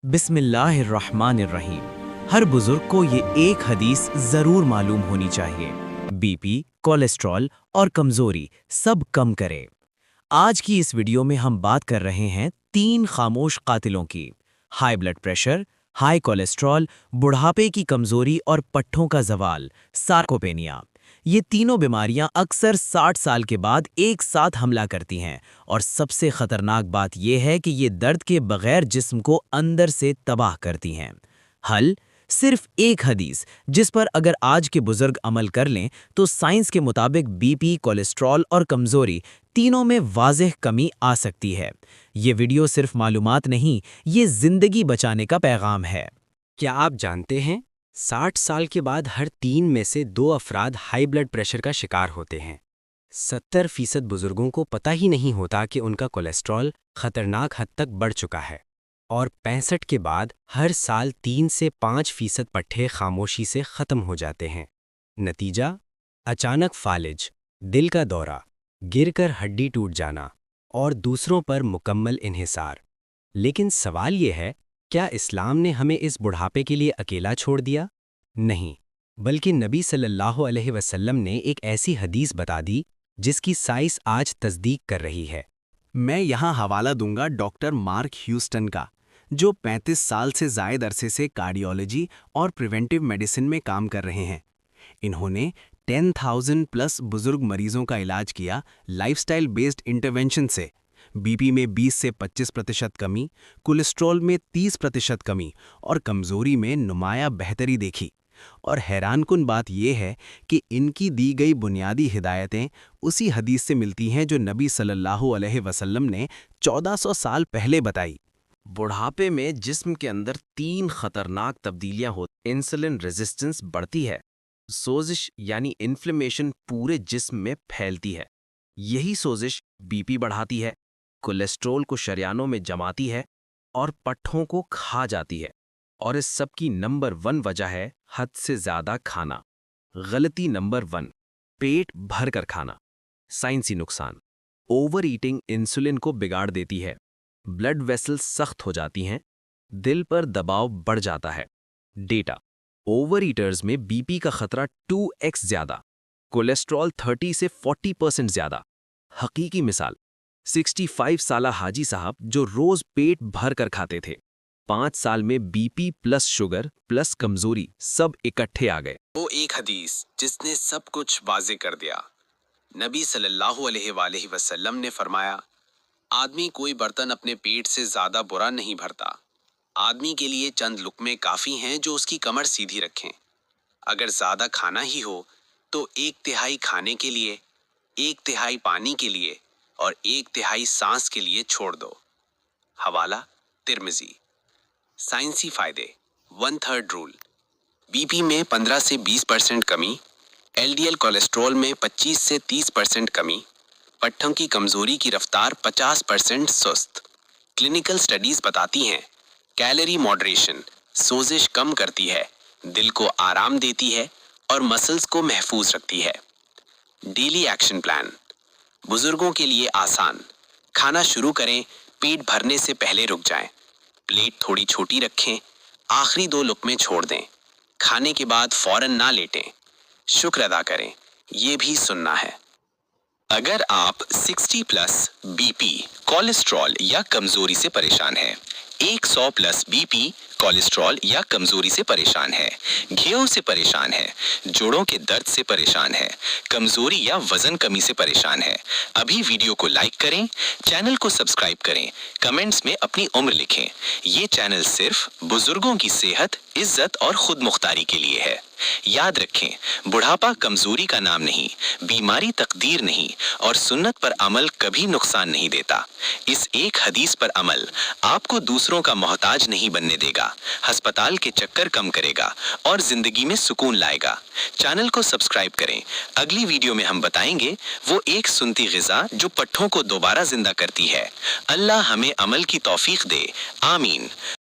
بسم اللہ الرحمن الرحیم۔ ہر بزرگ کو یہ ایک حدیث ضرور معلوم ہونی چاہیے۔ بی پی، کولیسٹرول اور کمزوری سب کم کرے۔ آج کی اس ویڈیو میں ہم بات کر رہے ہیں 3 خاموش قاتلوں کی: high blood pressure, high cholesterol, بڑھاپے کی کمزوری اور پٹھوں کا زوال، سارکوپینیا۔ یہ تینوں بیماریاں اکثر 60 سال کے بعد ایک ساتھ حملہ کرتی ہیں، اور سب سے خطرناک بات یہ ہے کہ یہ درد کے بغیر جسم کو اندر سے تباہ کرتی ہیں۔ حل صرف ایک حدیث، جس پر اگر آج کے بزرگ عمل کر لیں تو سائنس کے مطابق بی پی، کولیسٹرول اور کمزوری تینوں میں واضح کمی آ سکتی ہے۔ یہ ویڈیو صرف معلومات نہیں، یہ زندگی بچانے کا پیغام ہے۔ کیا آپ جانتے ہیں 60 سال کے بعد ہر 3 میں سے 2 افراد ہائی بلڈ پریشر کا شکار ہوتے ہیں؟ 70% بزرگوں کو پتہ ہی نہیں ہوتا کہ ان کا کولیسٹرول خطرناک حد تک بڑھ چکا ہے، اور 65 کے بعد ہر سال 3 سے 5% پٹھے خاموشی سے ختم ہو جاتے ہیں۔ نتیجہ: اچانک فالج، دل کا دورہ، گر کر ہڈی ٹوٹ جانا اور دوسروں پر مکمل انحصار۔ لیکن سوال یہ ہے، کیا اسلام نے ہمیں اس بڑھاپے کے لیے اکیلا چھوڑ دیا؟ نہیں، بلکہ نبی صلی اللہ علیہ وسلم نے ایک ایسی حدیث بتا دی جس کی سائنس آج تصدیق کر رہی ہے۔ میں یہاں حوالہ دوں گا ڈاکٹر مارک ہیوسٹن کا، جو 35 سال سے زائد عرصے سے کارڈیولوجی اور پریونٹیو میڈیسن میں کام کر رہے ہیں۔ انہوں نے 10,000 پلس بزرگ مریضوں کا علاج کیا لائف سٹائل بیسڈ انٹرونشن سے۔ بی پی میں 20 سے 25% کمی، کولیسٹرول میں 30% کمی اور کمزوری میں نمایاں بہتری دیکھی۔ اور حیران کن بات یہ ہے کہ ان کی دی گئی بنیادی ہدایتیں اسی حدیث سے ملتی ہیں جو نبی صلی اللہ علیہ وسلم نے 1400 سال پہلے بتائی۔ بڑھاپے میں جسم کے اندر 3 خطرناک تبدیلیاں ہوتی ہیں۔ انسولین ریزسٹنس بڑھتی ہے، سوزش یعنی انفلیمیشن پورے جسم میں پھیلتی ہے، یہی سوزش بی پی بڑھاتی ہے، کولیسٹرول کو شریانوں میں جماتی ہے اور پٹھوں کو کھا جاتی ہے۔ اور اس سب کی نمبر 1 وجہ ہے حد سے زیادہ کھانا۔ غلطی نمبر 1، پیٹ بھر کر کھانا۔ سائنسی نقصان: اوور ایٹنگ انسولین کو بگاڑ دیتی ہے، بلڈ ویسل سخت ہو جاتی ہیں، دل پر دباؤ بڑھ جاتا ہے۔ ڈیٹا: اوور ایٹرز میں بی پی کا خطرہ 2x زیادہ، کولیسٹرول 30 سے 40% زیادہ۔ حقیقی مثال: 65 سالہ حاجی صاحب جو روز پیٹ بھر کر کھاتے تھے، 5 سال میں B P plus sugar plus کمزوری سب اکٹھے آ گئے۔ وہ ایک حدیث جس نے سب کچھ واضح کر دیا۔ نبی صلی اللہ علیہ وآلہ وسلم نے فرمایا، آدمی کوئی برتن اپنے پیٹ سے زیادہ برا نہیں بھرتا۔ آدمی کے لیے چند لقمے کافی ہیں جو اس کی کمر سیدھی رکھیں۔ اگر زیادہ کھانا ہی ہو تو 1/3 کھانے کے لیے، 1/3 پانی کے لیے اور 1/3 سانس کے لیے چھوڑ دو۔ حوالہ ترمذی۔ سائنسی فائدے: 1/3 رول، بی پی میں 15 سے 20% کمی، ایل ڈی ایل کولیسٹرول میں 25 سے 30% کمی، پٹھوں کی کمزوری کی رفتار 50% سست۔ کلینکل سٹڈیز بتاتی ہیں، کیلری ماڈریشن سوزش کم کرتی ہے، دل کو آرام دیتی ہے اور مسلز کو محفوظ رکھتی ہے۔ ڈیلی ایکشن پلان: بزرگوں کے لیے آسان، کھانا شروع کریں، پیٹ بھرنے سے پہلے رک جائیں، پلیٹ تھوڑی چھوٹی رکھیں، آخری 2 لقمے چھوڑ دیں، کھانے کے بعد فوراً نہ لیٹیں، شکر ادا کریں، یہ بھی سننا ہے۔ اگر آپ 60 پلس بی پی، کولیسٹرول یا کمزوری سے پریشان ہیں، 100 پلس بی پی، کولیسٹرول یا کمزوری سے پریشان ہے، گھیو سے پریشان ہے، جوڑوں کے درد سے پریشان ہے، کمزوری یا وزن کمی سے پریشان ہے، ابھی ویڈیو کو لائک کریں، چینل کو سبسکرائب کریں، کمنٹس میں اپنی عمر لکھیں۔ یہ چینل صرف بزرگوں کی صحت، عزت اور خود مختاری کے لیے ہے۔ یاد رکھیں، بڑھاپا کمزوری کا نام نہیں، بیماری تقدیر نہیں، اور سنت پر عمل کبھی نقصان نہیں دیتا۔ اس ایک حدیث پر عمل آپ کو دوسروں کا محتاج نہیں بننے دے گا، ہسپتال کے چکر کم کرے گا اور زندگی میں سکون لائے گا۔ چینل کو سبسکرائب کریں۔ اگلی ویڈیو میں ہم بتائیں گے وہ ایک سنتی غذا جو پٹھوں کو دوبارہ زندہ کرتی ہے۔ اللہ ہمیں عمل کی توفیق دے، آمین۔